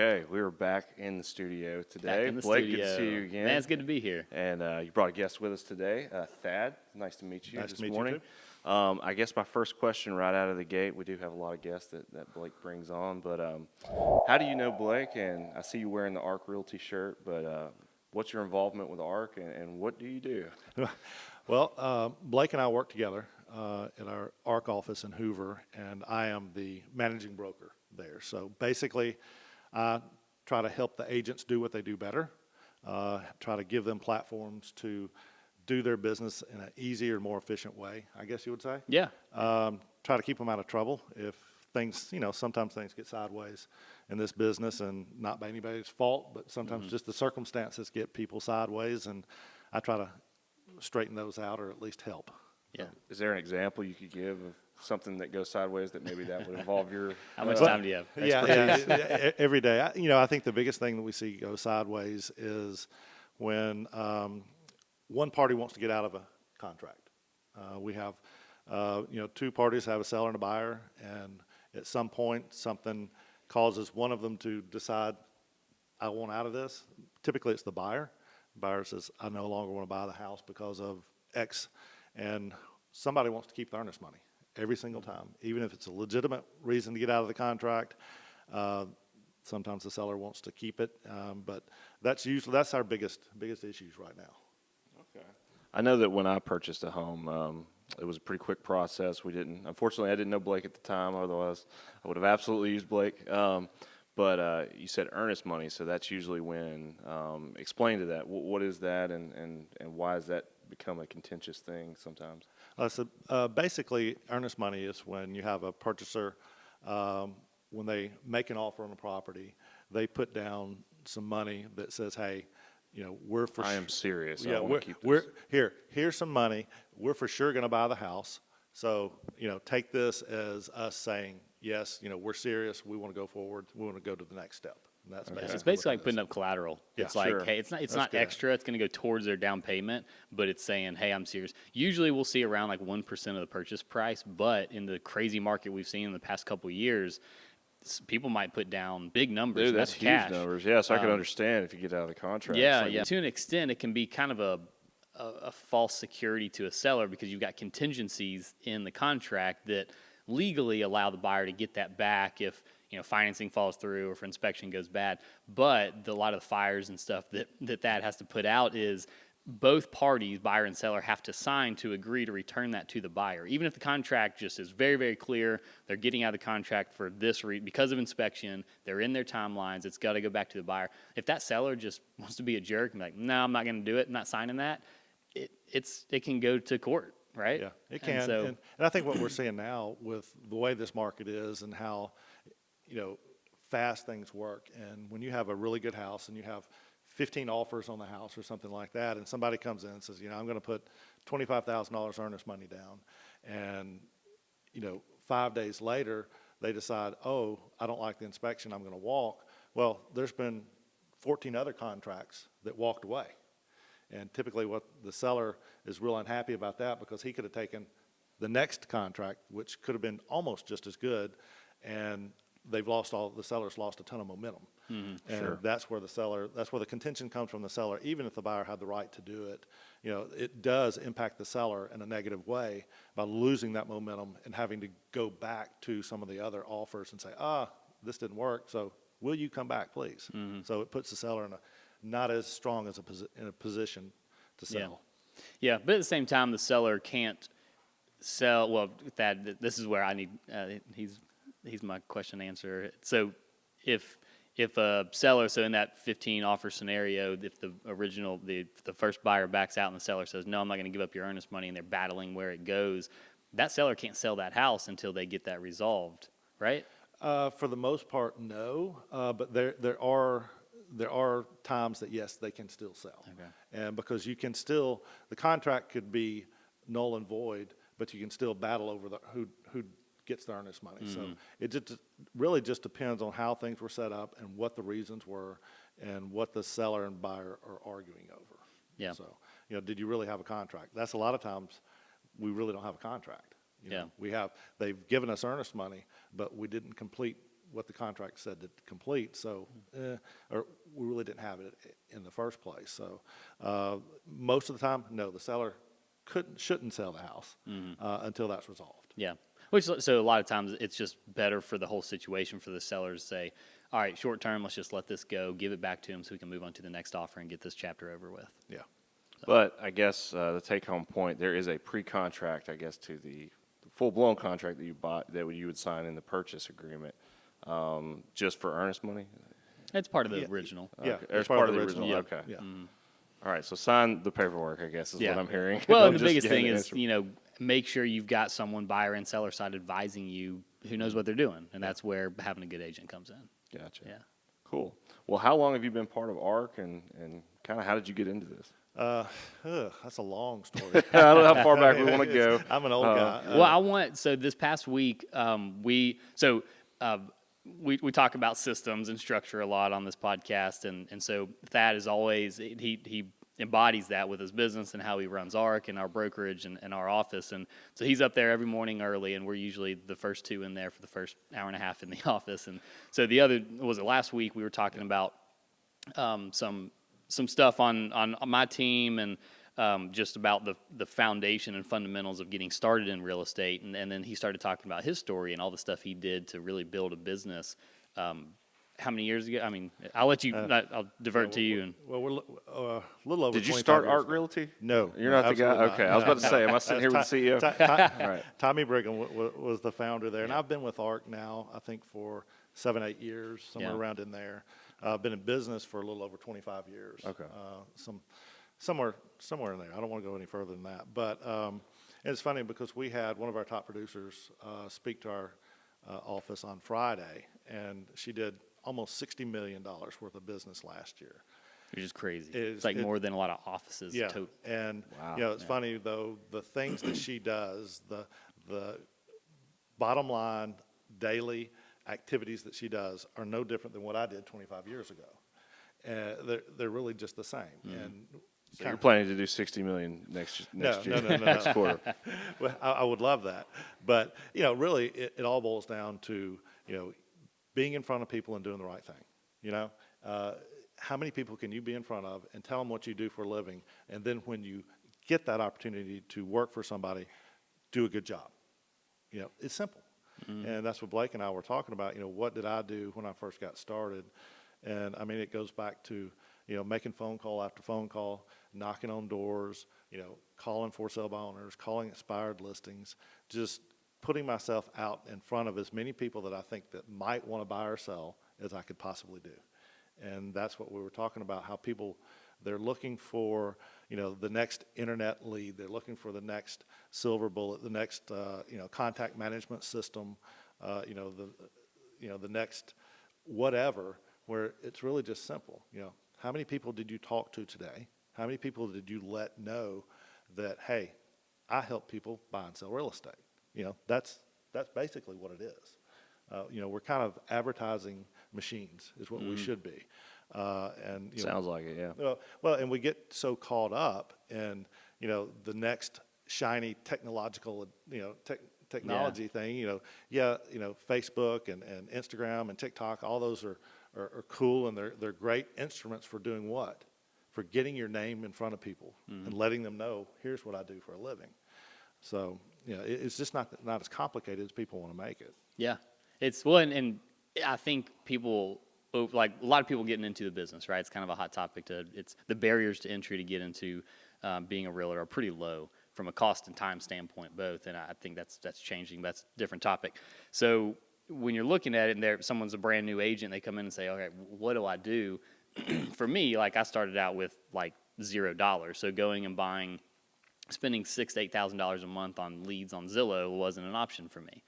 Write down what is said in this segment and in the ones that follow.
Okay, we are back in the studio today. Back in the Blake, studio. good to see you again. Man, it's good to be here. And you brought a guest with us today, Thad. Nice to meet you Nice this to meet morning. you too. I guess my first question right out of the gate, we do have a lot of guests that Blake brings on, but how do you know Blake? And I see you wearing the ARC Realty shirt, but what's your involvement with ARC and what do you do? Well, Blake and I work together in our ARC office in Hoover, and I am the managing broker there. So basically, I try to help the agents do what they do better, try to give them platforms to do their business in an easier, more efficient way, I guess you would say. Yeah. Try to keep them out of trouble if things, sometimes things get sideways in this business, and not by anybody's fault, but sometimes just the circumstances get people sideways, and I try to straighten those out or at least help. Yeah. Is there an example you could give of something that goes sideways that maybe that would involve your How much time do you have? Yeah, every day. I think the biggest thing that we see go sideways is when one party wants to get out of a contract. We have, two parties have a seller and a buyer, and at some point something causes one of them to decide, I want out of this. Typically it's the buyer. The buyer says, I no longer want to buy the house because of X, and somebody wants to keep the earnest money every single time, even if it's a legitimate reason to get out of the contract. Sometimes the seller wants to keep it, but that's our biggest issues right now. Okay. I know that when I purchased a home, it was a pretty quick process. Unfortunately, I didn't know Blake at the time. Otherwise, I would have absolutely used Blake. But you said earnest money, so that's usually when. Explain to that. What is that, and why has that become a contentious thing sometimes? So basically, earnest money is when you have a purchaser, when they make an offer on a property, they put down some money that says, hey, we're for I am serious. Yeah, I want to keep this. Here's some money. We're for sure going to buy the house. So, take this as us saying, yes, we're serious. We want to go forward. We want to go to the next step. And that's basically It's basically like putting up collateral. Yeah, it's like, sure. hey, it's not good. extra. It's going to go towards their down payment, but it's saying, hey, I'm serious. Usually we'll see around like 1% of the purchase price, but in the crazy market we've seen in the past couple of years, people might put down big numbers. Dude, that's huge cash. numbers. Yes, I can understand if you get out of the contract. Yeah, It's like, To an extent, it can be kind of a false security to a seller because you've got contingencies in the contract that legally allow the buyer to get that back if financing falls through or if inspection goes bad. But a lot of the fires and stuff that has to put out is both parties, buyer and seller, have to sign to agree to return that to the buyer. Even if the contract just is very, very clear, they're getting out of the contract for this because of inspection, they're in their timelines, it's got to go back to the buyer. If that seller just wants to be a jerk and be like, no, I'm not going to do it, I'm not signing that, it can go to court, right? Yeah, it can. And I think what we're seeing now with the way this market is and how, fast things work, and when you have a really good house and you have 15 offers on the house or something like that, and somebody comes in and says, I'm going to put $25,000 earnest money down, and 5 days later they decide, oh, I don't like the inspection, I'm going to walk. Well, there's been 14 other contracts that walked away, and typically what the seller is real unhappy about that because he could have taken the next contract, which could have been almost just as good, and the seller's lost a ton of momentum. And sure. that's where the contention comes from the seller. Even if the buyer had the right to do it, it does impact the seller in a negative way by losing that momentum and having to go back to some of the other offers and say, this didn't work, so will you come back, please? So it puts the seller in a not as strong as in a position to sell. Yeah, but at the same time, the seller can't sell. Well, this is where I need. He's my question answer. So if a seller, so in that 15 offer scenario, if the first buyer backs out and the seller says, no, I'm not going to give up your earnest money, and they're battling where it goes, that seller can't sell that house until they get that resolved, right? For the most part, no. But there are times that yes, they can still sell. Okay. And because you can still, the contract could be null and void, but you can still battle over who gets the earnest money. So it really just depends on how things were set up and what the reasons were and what the seller and buyer are arguing over. Yeah. So, did you really have a contract? That's a lot of times we really don't have a contract. They've given us earnest money, but we didn't complete what the contract said to complete. So, or we really didn't have it in the first place. So, most of the time, no, the seller shouldn't sell the house until that's resolved. Yeah. Which, so a lot of times it's just better for the whole situation for the seller to say, all right, short term, let's just let this go, give it back to him so we can move on to the next offer and get this chapter over with. Yeah. But I guess the take-home point, there is a pre-contract, I guess, to the full-blown contract that you bought that you would sign in the purchase agreement, just for earnest money. It's part of the original. Yeah, Okay. It's part of the original. Yeah. Okay. Yeah. All right. So sign the paperwork, I guess, is what I'm hearing. Well, I'm and the just biggest getting thing an is, answer. you know, make sure you've got someone buyer and seller side advising you who knows what they're doing, and that's where having a good agent comes in. Gotcha. Yeah. Cool. Well, how long have you been part of ARC, and kind of how did you get into this? That's a long story. I don't know how far back we want to go. I'm an old guy. Well, so this past week, we talk about systems and structure a lot on this podcast, and so Thad is always, he embodies that with his business and how he runs ARC and our brokerage and our office, and so he's up there every morning early, and we're usually the first two in there for the first hour and a half in the office, and so last week we were talking about some stuff on my team and just about the foundation and fundamentals of getting started in real estate. And then he started talking about his story and all the stuff he did to really build a business. How many years ago? I mean, I'll let you, I'll divert to you. And Well, we're a little over. Did you 25 start years ARC ago. Realty? No, You're not the guy? absolutely not. Okay. I was about to say, am I sitting here with the CEO? All right. Tommy Brigham was the founder there, and I've been with ARC now, I think, for 7-8 years, somewhere around in there. I've been in business for a little over 25 years. Okay. Somewhere in there. I don't want to go any further than that. But it's funny because we had one of our top producers speak to our office on Friday, and she did almost $60 million worth of business last year. Which is crazy. It's like more than a lot of offices. Yeah, total. and Wow. you know, it's funny though, the things that she does, the bottom line daily activities that she does are no different than what I did 25 years ago. They're really just the same. And So you're planning to do $60 million next year? No. Next quarter. Well, I would love that, but you know, really, it all boils down to, you know, being in front of people and doing the right thing. You know, how many people can you be in front of and tell them what you do for a living, and then when you get that opportunity to work for somebody, do a good job. You know, it's simple. And that's what Blake and I were talking about. You know, what did I do when I first got started? And I mean, it goes back to, you know, making phone call after phone call, knocking on doors, you know, calling for sale by owners, calling expired listings, just putting myself out in front of as many people that I think that might want to buy or sell as I could possibly do. And that's what we were talking about, how people, they're looking for, you know, the next internet lead. They're looking for the next silver bullet, the next, you know, contact management system, you know, the next whatever, where it's really just simple. You know, how many people did you talk to today? How many people did you let know that, hey, I help people buy and sell real estate? You know, that's basically what it is. You know, we're kind of advertising machines is what we should be. And you Sounds like it, yeah. well, and we get so caught up in, you know, the next shiny technological, you know, technology thing. You know, Facebook and Instagram and TikTok, all those are cool, and they're great instruments for doing what? For getting your name in front of people and letting them know, here's what I do for a living. So, you know, it's just not as complicated as people want to make it. Yeah. It's, well, and I think people, like a lot of people getting into the business, right? It's kind of a hot topic it's the barriers to entry to get into being a realtor are pretty low from a cost and time standpoint, both. And I think that's changing. That's a different topic. So when you're looking at it and someone's a brand new agent, they come in and say, okay, what do I do? For me, like I started out with like $0. So going and spending $6,000 to $8,000 a month on leads on Zillow wasn't an option for me.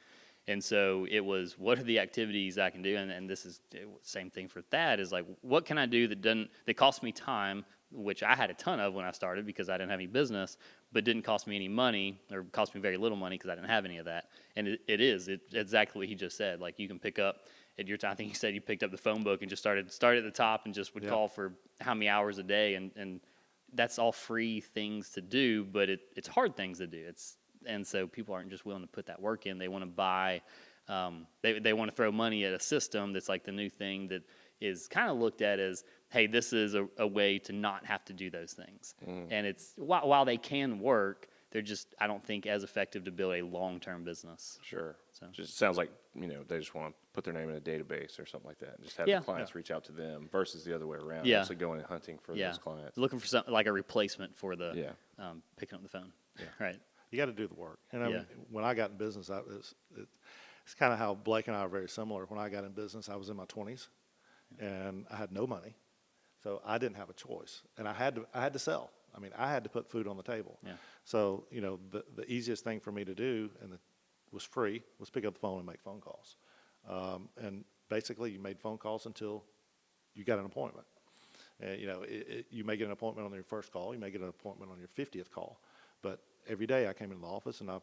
And so it was, what are the activities I can do? And this is the same thing for Thad, is like, what can I do that costs me time, which I had a ton of when I started because I didn't have any business, but didn't cost me any money, or cost me very little money because I didn't have any of that. And it's exactly what he just said. Like, you can pick up at your time. I think he said you picked up the phone book and just started at the top and just would call for how many hours a day. And that's all free things to do, but it's hard things to do. And so people aren't just willing to put that work in. They want to buy They want to throw money at a system that's like the new thing that is kind of looked at as, hey, this is a way to not have to do those things. And it's while they can work, they're just, I don't think, as effective to build a long-term business. Sure. So. Just sounds like, they just want to put their name in a database or something like that, and just have Yeah. the clients reach out to them versus the other way around. Yeah. Actually going and hunting for those clients. Looking for something like a replacement for the picking up the phone. Yeah. Right. You got to do the work. And I mean, when I got in business, it's kind of how Blake and I are very similar. When I got in business, I was in my 20s, and I had no money, so I didn't have a choice, and I had to sell. I mean, I had to put food on the table. Yeah. So the easiest thing for me to do, and it was free, was pick up the phone and make phone calls. And basically, you made phone calls until you got an appointment. You may get an appointment on your first call, you may get an appointment on your 50th call, but every day I came into the office and I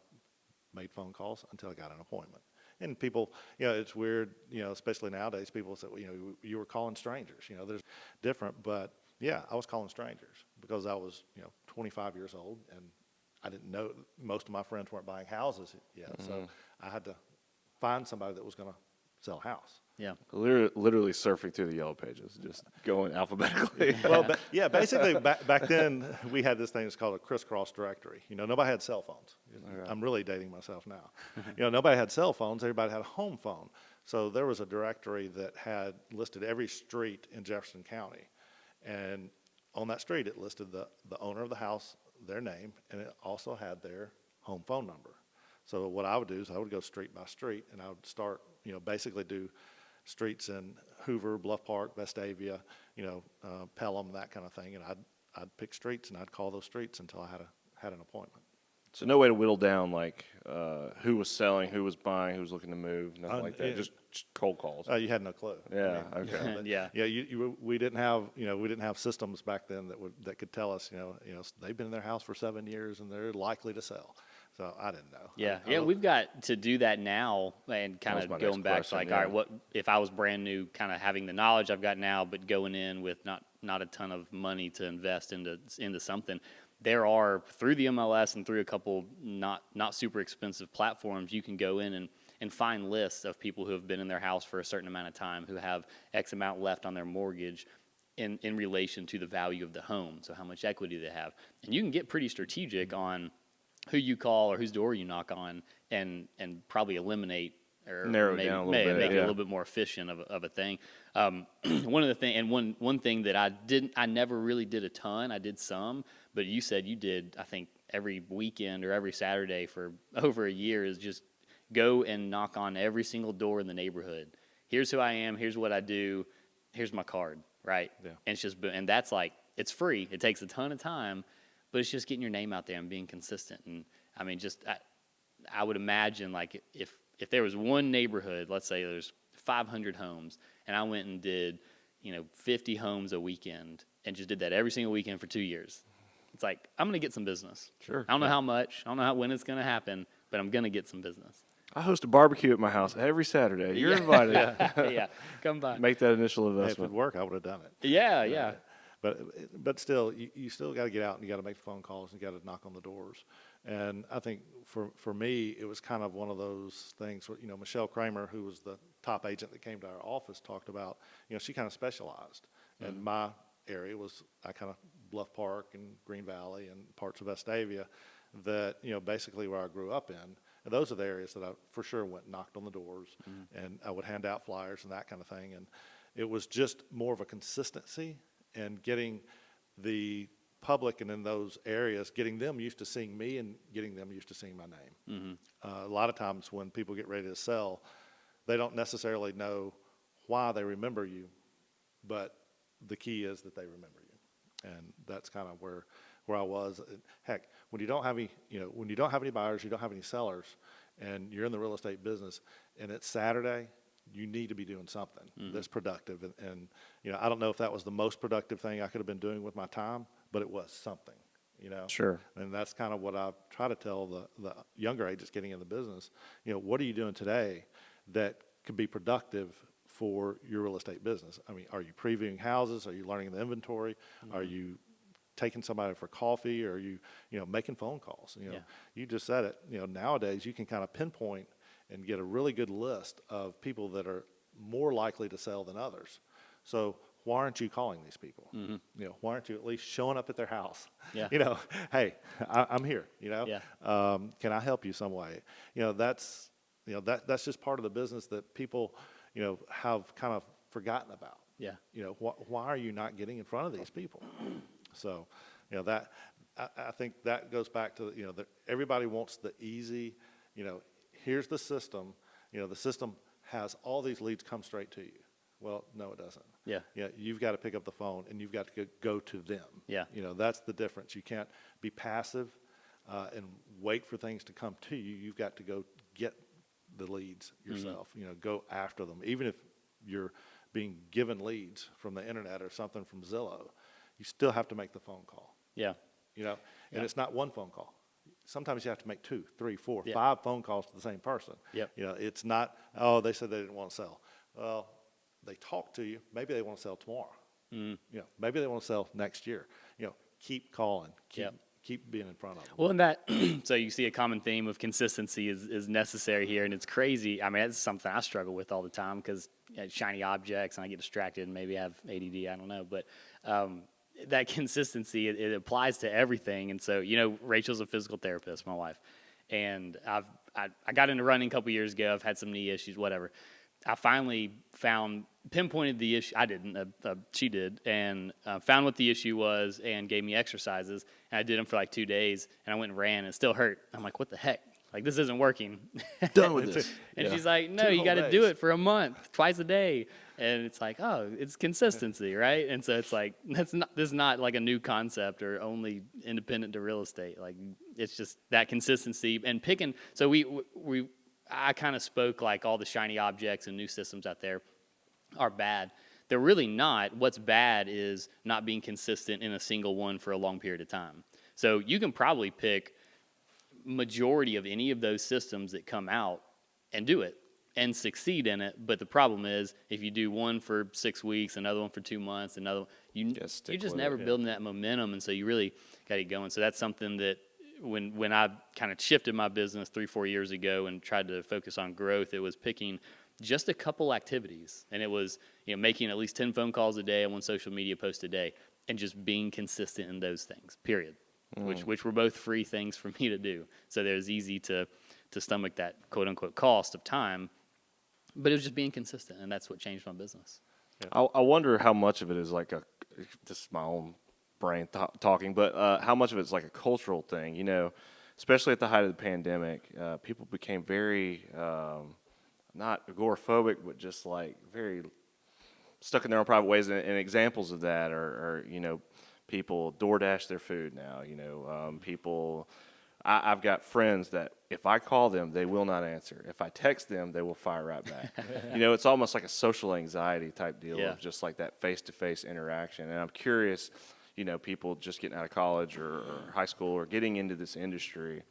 made phone calls until I got an appointment. And people, it's weird, especially nowadays, people say, well, you were calling strangers, there's different, but yeah, I was calling strangers because I was, 25 years old, and I didn't know, most of my friends weren't buying houses yet, so I had to find somebody that was going to sell a house. Yeah. Literally surfing through the yellow pages, just going alphabetically. Well, basically back then we had this thing that's called a crisscross directory. Nobody had cell phones. Okay. I'm really dating myself now. Nobody had cell phones. Everybody had a home phone. So there was a directory that had listed every street in Jefferson County, and on that street it listed the owner of the house, their name, and it also had their home phone number. So what I would do is I would go street by street, and I would start, basically do streets in Hoover, Bluff Park, Vestavia, Pelham, that kind of thing, and I'd pick streets and I'd call those streets until I had an appointment. So no way to whittle down like who was selling, who was buying, who was looking to move, nothing like that. Just cold calls. You had no clue. Yeah. Okay. We didn't have systems back then that could tell us, they've been in their house for 7 years and they're likely to sell. So I didn't know. Yeah, we've got to do that now, and kind of going back to like, all right, what if I was brand new, kind of having the knowledge I've got now, but going in with not a ton of money to invest into something. There are, through the MLS and through a couple not super expensive platforms, you can go in and find lists of people who have been in their house for a certain amount of time, who have X amount left on their mortgage in relation to the value of the home, so how much equity they have. And you can get pretty strategic on who you call or whose door you knock on, and probably eliminate or narrow maybe, it down a little bit, make it a little bit more efficient of a thing. One of the thing, and one thing that I never really did a ton. I did some, but you said you did, I think, every weekend or every Saturday for over a year, is just go and knock on every single door in the neighborhood. Here's who I am. Here's what I do. Here's my card, right? Yeah. And it's just, and that's like, it's free. It takes a ton of time, but it's just getting your name out there and being consistent. And I mean, I would imagine, like, if there was one neighborhood, let's say there's 500 homes, and I went and did, 50 homes a weekend, and just did that every single weekend for 2 years. It's like, I'm going to get some business. Sure. I don't know how much. I don't know when it's going to happen, but I'm going to get some business. I host a barbecue at my house every Saturday. You're invited. Yeah, come by. Make that initial If it investment. would work, I would have done it. Yeah. But still, you still got to get out and you got to make the phone calls and you got to knock on the doors. And I think for me, it was kind of one of those things where, Michelle Kramer, who was the top agent that came to our office, talked about, she kind of specialized. And my area was, I kind of Bluff Park and Green Valley and parts of Vestavia that, basically where I grew up in. And those are the areas that I for sure went and knocked on the doors, and I would hand out flyers and that kind of thing. And it was just more of a consistency and getting the public and in those areas, getting them used to seeing me and getting them used to seeing my name. A lot of times when people get ready to sell, they don't necessarily know why they remember you, but the key is that they remember you. And that's kind of where I was. Heck, when you don't have any buyers, you don't have any sellers, and you're in the real estate business, and it's Saturday, you need to be doing something that's productive. And I don't know if that was the most productive thing I could have been doing with my time, but it was something, Sure. And that's kind of what I try to tell the younger agents getting in the business. What are you doing today that could be productive for your real estate business? I mean, are you previewing houses? Are you learning the inventory? Are you taking somebody for coffee? Or are you, making phone calls? You just said it. Nowadays you can kind of pinpoint and get a really good list of people that are more likely to sell than others. So why aren't you calling these people? You know, why aren't you at least showing up at their house? Yeah. You know, hey, I'm here. You know, Yeah. can I help you some way? You know, that's that's just part of the business that people, you know, have kind of forgotten about. Yeah. You know, why are you not getting in front of these people? So, you know, that I think that goes back to, you know, that everybody wants the easy, you know, here's the system, you know, the system has all these leads come straight to you. Well, no, it doesn't. Yeah. Yeah, you've got to pick up the phone and you've got to go to them. Yeah. You know, that's the difference. You can't be passive and wait for things to come to you. You've got to go get the leads yourself. You know, go after them. Even if you're being given leads from the internet or something from Zillow, you still have to make the phone call. Yeah. You know, and it's not one phone call. Sometimes you have to make 2, 3, 4, Yeah. 5 phone calls to the same person. Yep. You know, it's not, oh, they said they didn't want to sell. Well, they talk to you. Maybe they want to sell tomorrow. You know, maybe they want to sell next year. You know, keep calling. Keep being in front of them. Well, and that, so you see a common theme of consistency is necessary here, and it's crazy. I mean, it's something I struggle with all the time because shiny objects, and I get distracted and maybe have ADD, I don't know. But that consistency, it applies to everything. And so, you know, Rachel's a physical therapist, my wife, and I got into running a couple years ago. I've had some knee issues, whatever. I finally pinpointed the issue. I didn't, she did, and found what the issue was and gave me exercises. And I did them for like 2 days, and I went and ran, and it still hurt. I'm like, what the heck? Like, this isn't working. Done with this. And she's like, no, 2 you whole got to days. do it for a month, twice a day. And it's like, oh, it's consistency, right? And so it's like, this is not like a new concept or only independent to real estate. Like, it's just that consistency and picking. So I kind of spoke like all the shiny objects and new systems out there are bad. They're really not. What's bad is not being consistent in a single one for a long period of time. So you can probably pick majority of any of those systems that come out and do it and succeed in it. But the problem is if you do one for 6 weeks, another one for 2 months, another one, you're just never building that momentum. And so you really got to get going. So that's something that when I kind of shifted my business 3-4 years ago and tried to focus on growth, it was picking just a couple activities. And it was, you know, making at least 10 phone calls a day and 1 social media post a day and just being consistent in those things, period. Which were both free things for me to do. So it was easy to stomach that quote unquote cost of time, but it was just being consistent, and that's what changed my business. Yeah. I wonder how much of it is like just my own brain talking, but how much of it's like a cultural thing, you know, especially at the height of the pandemic, people became very, not agoraphobic, but just like very stuck in their own private ways, and examples of that are, you know, people DoorDash their food now, you know, people, I've got friends that if I call them, they will not answer. If I text them, they will fire right back. You know, it's almost like a social anxiety type deal of just like that face-to-face interaction. And I'm curious, you know, people just getting out of college or high school or getting into this industry,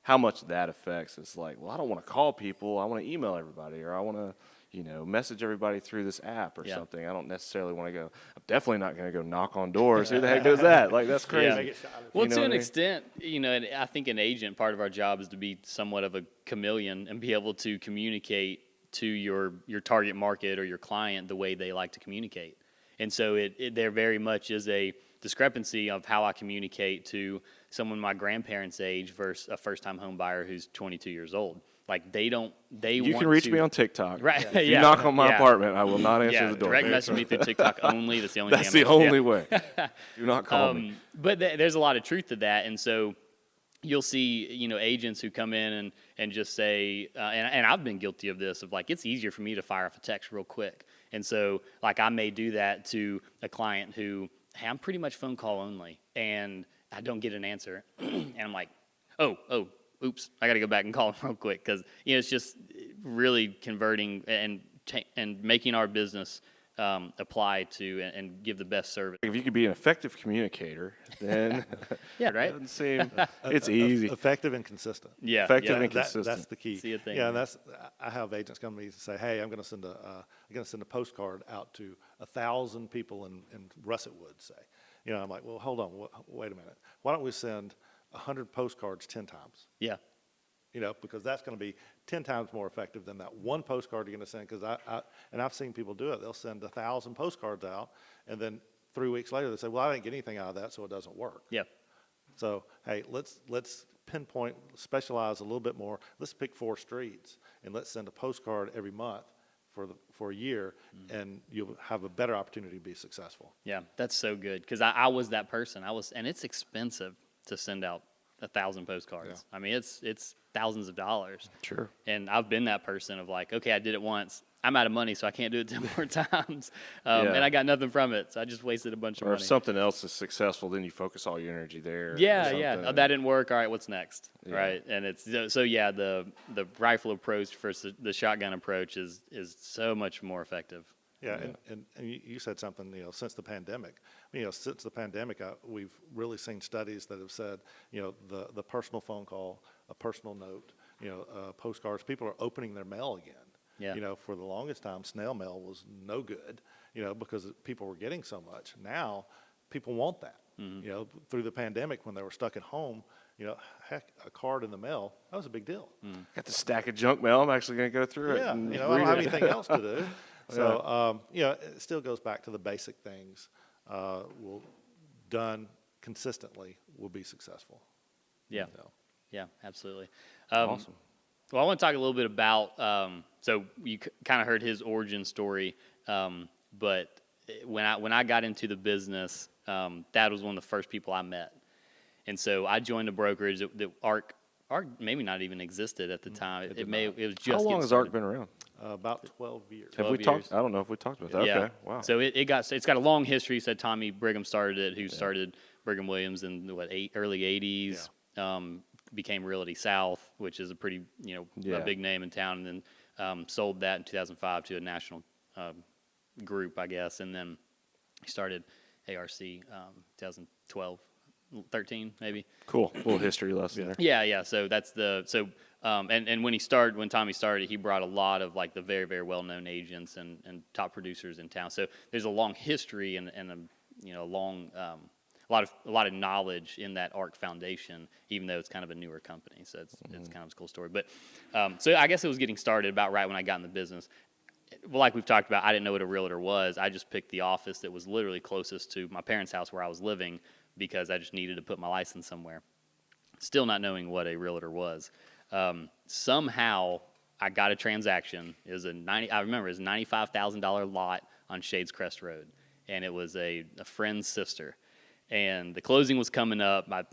how much that affects. It's like, well, I don't want to call people. I want to email everybody, or I want to, you know, message everybody through this app or something. I don't necessarily want to go. I'm definitely not going to go knock on doors. Who the heck does that? Like, that's crazy. Yeah. Well, to an extent, you know, and I think an agent, part of our job is to be somewhat of a chameleon and be able to communicate to your target market or your client the way they like to communicate. And so there very much is a discrepancy of how I communicate to someone my grandparents' age versus a first-time home buyer who's 22 years old. Like, you can reach me on TikTok. Right. If you knock on my apartment, I will not answer the door. Direct message me through TikTok only. That's the only That's the only way. Do not call me. But there's a lot of truth to that. And so you'll see, you know, agents who come in and just say, and I've been guilty of this, of like, it's easier for me to fire off a text real quick. And so, like, I may do that to a client who, hey, I'm pretty much phone call only, and I don't get an answer. And I'm like, oh, oops, I got to go back and call them real quick, because, you know, it's just really converting and making our business apply to and give the best service. If you could be an effective communicator, then yeah, right. It doesn't seem it's easy. Effective and consistent. Yeah, effective and consistent. That's the key. See a thing, yeah, and I have agents come to me and say, hey, I'm going to send a postcard out to 1,000 people in Russet Woods, say. You know, I'm like, well, hold on, wait a minute. Why don't we send 100 postcards 10 times? Yeah. because that's going to be 10 times more effective than that one postcard you're going to send. Because I've seen people do it. They'll send 1,000 postcards out, and then 3 weeks later they say, well, I didn't get anything out of that, so it doesn't work. Yeah. So, hey, let's pinpoint, specialize a little bit more. Let's pick 4 streets, and let's send a postcard every month for a year, and you'll have a better opportunity to be successful. Yeah, that's so good, because I was that person. And it's expensive to send out 1,000 postcards. Yeah. I mean, it's thousands of dollars. Sure. And I've been that person of like, okay, I did it once. I'm out of money, so I can't do it 10 more times. And I got nothing from it, so I just wasted a bunch of Or money. if something else is successful, then you focus all your energy there. Yeah. something. Oh, that didn't work. All right, what's next? Yeah. Right. And it's the rifle approach versus the shotgun approach is so much more effective. Yeah, and you said something, since the pandemic. Since the pandemic, we've really seen studies that have said, the personal phone call, a personal note, postcards, people are opening their mail again. Yeah. For the longest time, snail mail was no good, because people were getting so much. Now, people want that. Through the pandemic, when they were stuck at home, heck, a card in the mail, that was a big deal. Got the stack of junk mail. I'm actually going to go through it. Yeah, and I don't read have it. anything else to do. So, it still goes back to the basic things. Done consistently will be successful. Yeah. So. Yeah, absolutely. Awesome. Well, I want to talk a little bit about, so you kind of heard his origin story, but when I got into the business, Thad was one of the first people I met. And so I joined a brokerage that ARC maybe not even existed at the time. It was just How long has ARC been around? About 12 years. Have we 12 talked? years. I don't know if we talked about that. Yeah. Okay. Wow. So it's got a long history. So Tommy Brigham started it, who started Brigham Williams in early 80s. Became Realty South, which is a pretty a big name in town, and then sold that in 2005 to a national group, I guess, and then he started ARC 2012, 13 maybe. Cool. A little history lesson there. Yeah. So that's and when Tommy started, he brought a lot of like the very, very well-known agents and top producers in town. So there's a long history and a long a lot of knowledge in that ARC foundation, even though it's kind of a newer company. So it's kind of a cool story. But so I guess it was getting started about right when I got in the business. Well, like we've talked about, I didn't know what a realtor was. I just picked the office that was literally closest to my parents' house where I was living because I just needed to put my license somewhere. Still not knowing what a realtor was. Somehow I got a transaction. It was I remember it was a $95,000 lot on Shades Crest Road, and it was a friend's sister. And the closing was coming up. I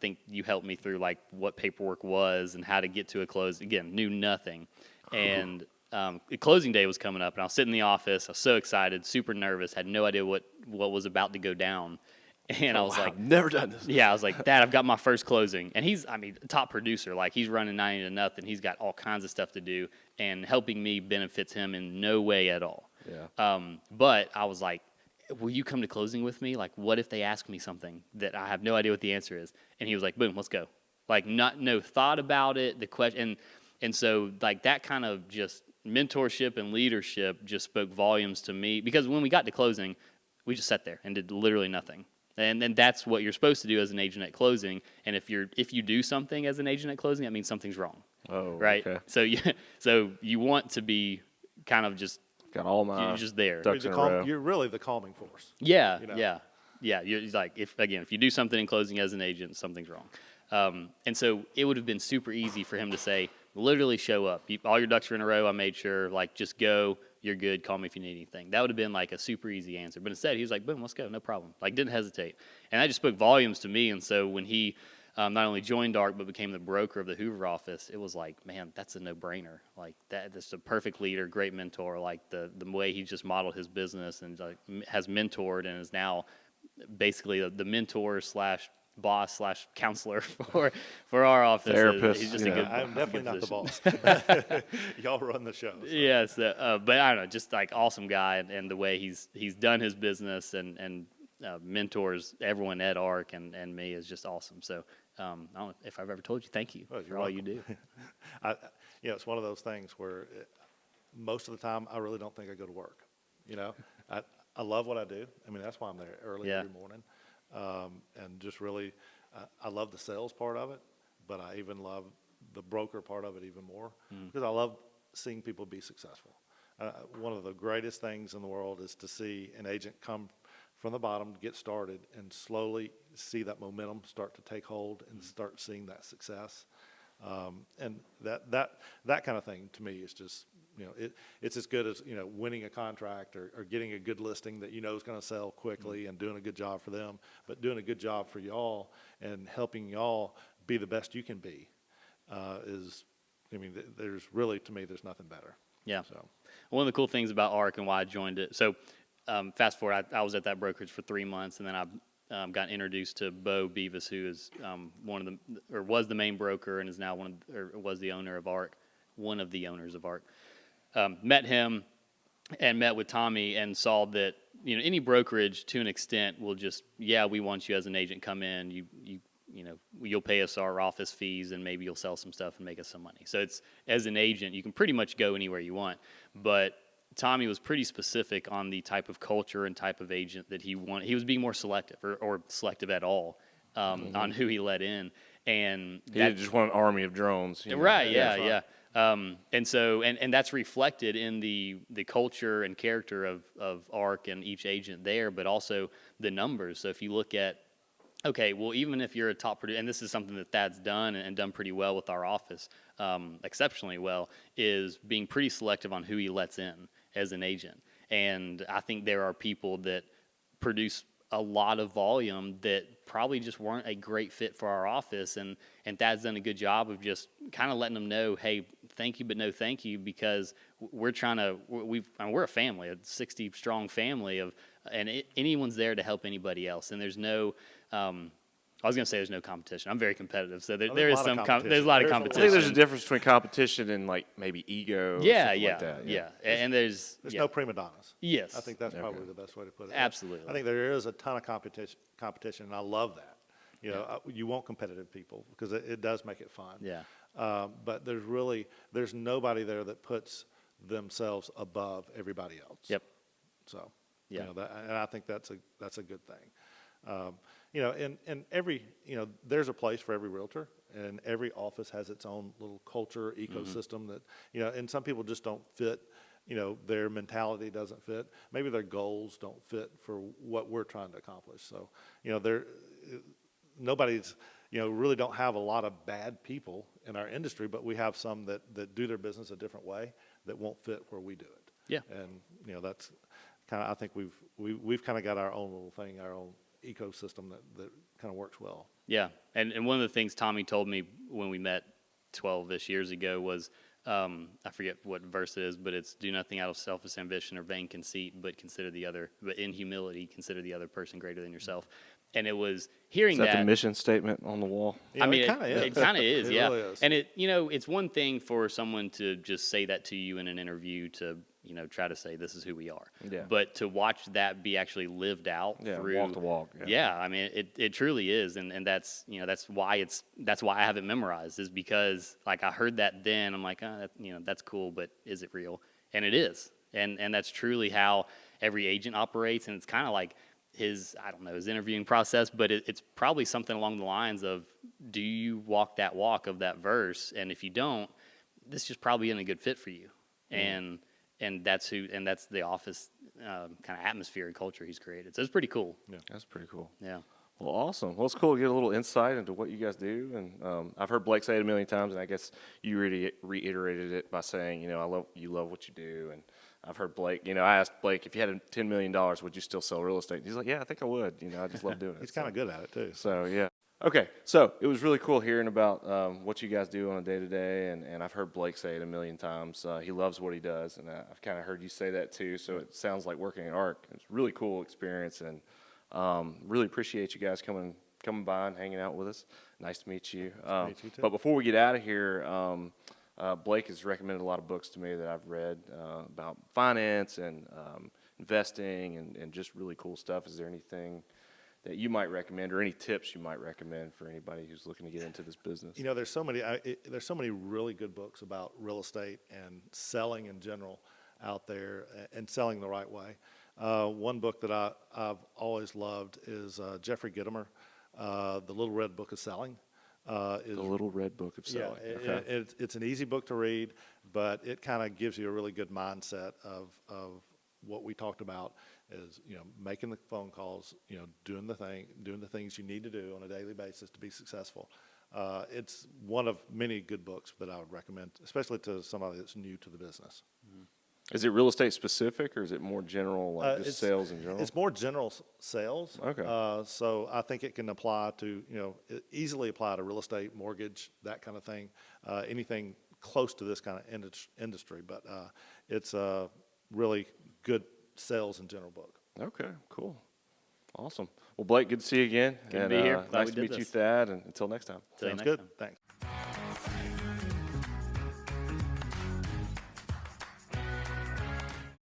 think you helped me through like what paperwork was and how to get to a close. Again, knew nothing. And the closing day was coming up, and I was sitting in the office. I was so excited, super nervous, had no idea what was about to go down. And I was like, I've never done this. Yeah, I was like, Dad, I've got my first closing. And he's, top producer. Like, he's running 90-0. He's got all kinds of stuff to do, and helping me benefits him in no way at all. Yeah. But I was like, will you come to closing with me? Like, what if they ask me something that I have no idea what the answer is? And he was like, boom, let's go. Like, no thought about it. The question, and so like that kind of just mentorship and leadership just spoke volumes to me, because when we got to closing, we just sat there and did literally nothing. And then that's what you're supposed to do as an agent at closing. And if you do something as an agent at closing, that means something's wrong. Oh, right. Okay. So you want to be kind of just got all my you're just there. ducks in a row. You're really the calming force. Yeah, you know? yeah. You're like, if you do something in closing as an agent, something's wrong. And so it would have been super easy for him to say, literally show up. All your ducks are in a row. I made sure, like, just go. You're good. Call me if you need anything. That would have been like a super easy answer. But instead, he was like, boom, let's go. No problem. Like, didn't hesitate. And that just spoke volumes to me. And so when he not only joined ARC, but became the broker of the Hoover office, it was like, man, that's a no-brainer. Like, that's a perfect leader, great mentor. Like, the way he just modeled his business and like has mentored and is now basically the mentor / boss / counselor for our office. Therapist. He's just a good. I'm definitely not the boss. Y'all run the show. So. Yes, but I don't know, just like awesome guy, and the way he's done his business and mentors everyone at ARC and me is just awesome. So I don't know if I've ever told you, thank you for all you do. It's one of those things where most of the time I really don't think I go to work. I love what I do. That's why I'm there early every morning. And just really, I love the sales part of it, but I even love the broker part of it even more, because I love seeing people be successful. One of the greatest things in the world is to see an agent come from the bottom, get started, and slowly see that momentum start to take hold and start seeing that success. And that kind of thing to me is just, it's as good as, winning a contract or getting a good listing that is going to sell quickly and doing a good job for them, but doing a good job for y'all and helping y'all be the best you can be there's really, to me, there's nothing better. Yeah. So one of the cool things about ARC and why I joined it. So fast forward, I was at that brokerage for 3 months, and then I got introduced to Bo Beavis, who is was the main broker and is now was the owner of ARC, one of the owners of ARC. Met him and met with Tommy and saw that any brokerage to an extent will just, we want you as an agent, come in, you'll pay us our office fees and maybe you'll sell some stuff and make us some money. So it's, as an agent, you can pretty much go anywhere you want. But Tommy was pretty specific on the type of culture and type of agent that he wanted. He was being more selective or selective at all on who he let in. And he didn't just want an army of drones. Right, yeah. And so, and that's reflected in the culture and character of ARC and each agent there, but also the numbers. So if you look at, okay, well, even if you're a top producer, and this is something that Thad's done and done pretty well with our office, exceptionally well, is being pretty selective on who he lets in as an agent. And I think there are people that produce a lot of volume that probably just weren't a great fit for our office, and Thad's done a good job of just kind of letting them know, hey, thank you, but no thank you, because we're a family, a 60-strong family anyone's there to help anybody else, and there's no I was going to say there's no competition. I'm very competitive, so there is some there's a lot of competition. I think there's a difference between competition and like maybe ego. Like that. And there's no prima donnas. Yes, I think that's probably the best way to put it. Absolutely. I think there is a ton of competition, and I love that. You want competitive people because it does make it fun. Yeah. But there's nobody there that puts themselves above everybody else. Yep. So yeah, and I think that's a good thing. And every, there's a place for every realtor, and every office has its own little culture, ecosystem that, and some people just don't fit, their mentality doesn't fit. Maybe their goals don't fit for what we're trying to accomplish. So, nobody's, really don't have a lot of bad people in our industry, but we have some that do their business a different way that won't fit where we do it. Yeah. And, that's kind of, I think we've kind of got our own little thing, our own ecosystem that kind of works well. Yeah, and one of the things Tommy told me when we met 12-ish years ago was, I forget what verse it is, but it's do nothing out of selfish ambition or vain conceit, but in humility consider the other person greater than yourself. And it was hearing that. Is that the mission statement on the wall? Yeah, I mean, it kind of is. It kind of is, It yeah. really is. And it's one thing for someone to just say that to you in an interview to, try to say this is who we are. Yeah. But to watch that be actually lived out through walk to walk. Yeah, I mean, it truly is, and that's that's why I have it memorized, is because like I heard that then, I'm like, that's cool, but is it real? And it is, and that's truly how every agent operates, and it's kind of like his interviewing process, but it's probably something along the lines of, do you walk that walk of that verse? And if you don't, this just probably isn't a good fit for you. And that's the office kind of atmosphere and culture he's created. So it's pretty cool. Yeah, that's pretty cool. Yeah. Well, awesome. Well, it's cool to get a little insight into what you guys do. And I've heard Blake say it a million times, and I guess you reiterated it by saying, you love what you do. And I've heard Blake, I asked Blake, if you had $10 million, would you still sell real estate? And he's like, yeah, I think I would. I just love doing it. He's kind of good at it, too. So, yeah. Okay, so it was really cool hearing about what you guys do on a day-to-day, and I've heard Blake say it a million times. He loves what he does, and I've kind of heard you say that too, so it sounds like working at ARC. It's a really cool experience, and really appreciate you guys coming by and hanging out with us. Nice to meet you. Nice to meet you too. But before we get out of here, Blake has recommended a lot of books to me that I've read about finance and investing and just really cool stuff. Is there anything that you might recommend, or any tips you might recommend for anybody who's looking to get into this business? There's so many really good books about real estate and selling in general out there, and selling the right way. One book that I've always loved is Jeffrey Gitomer, The Little Red Book of Selling. is The Little Red Book of Selling. Okay. it's an easy book to read, but it kind of gives you a really good mindset of what we talked about is, making the phone calls, doing the things you need to do on a daily basis to be successful. It's one of many good books that I would recommend, especially to somebody that's new to the business. Is it real estate specific, or is it more general, like just sales in general? It's more general sales. Okay. So I think it can apply to, easily apply to real estate, mortgage, that kind of thing, anything close to this kind of industry. But it's a really good sales in general book. Okay, cool. Awesome. Well, Blake, good to see you again. Good to be here. Glad Nice we to did meet you, this. Thad, and until next time. Till you Sounds next good. time. Thanks.